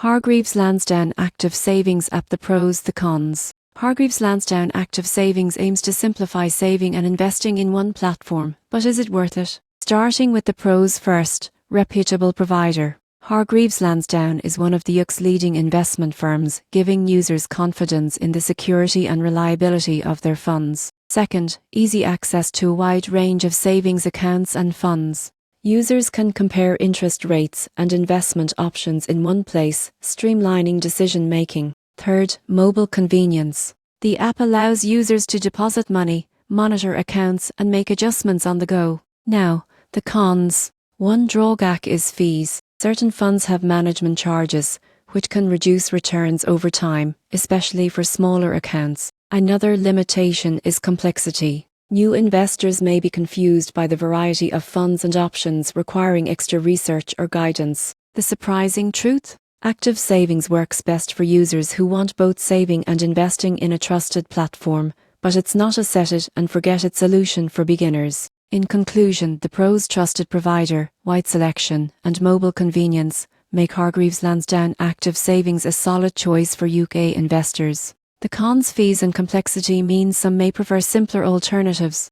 Hargreaves Lansdown Active Savings App. The pros, the cons. Hargreaves Lansdown Active Savings aims to simplify saving and investing in one platform, but is it worth it? Starting with the pros first, reputable provider. Hargreaves Lansdown is one of the UK's leading investment firms, giving users confidence in the security and reliability of their funds. Second, easy access to a wide range of savings accounts and funds. Users can compare interest rates and investment options in one place, streamlining decision-making. Third, mobile convenience. The app allows users to deposit money, monitor accounts, and make adjustments on the go. Now, the cons. One drawback is fees. Certain funds have management charges, which can reduce returns over time, especially for smaller accounts. Another limitation is complexity. New investors may be confused by the variety of funds and options, requiring extra research or guidance. The surprising truth? Active savings works best for users who want both saving and investing in a trusted platform, but it's not a set-it-and-forget-it solution for beginners. In conclusion, the pros: trusted provider, wide selection, and mobile convenience make Hargreaves Lansdown Active Savings a solid choice for UK investors. The cons: fees and complexity mean some may prefer simpler alternatives.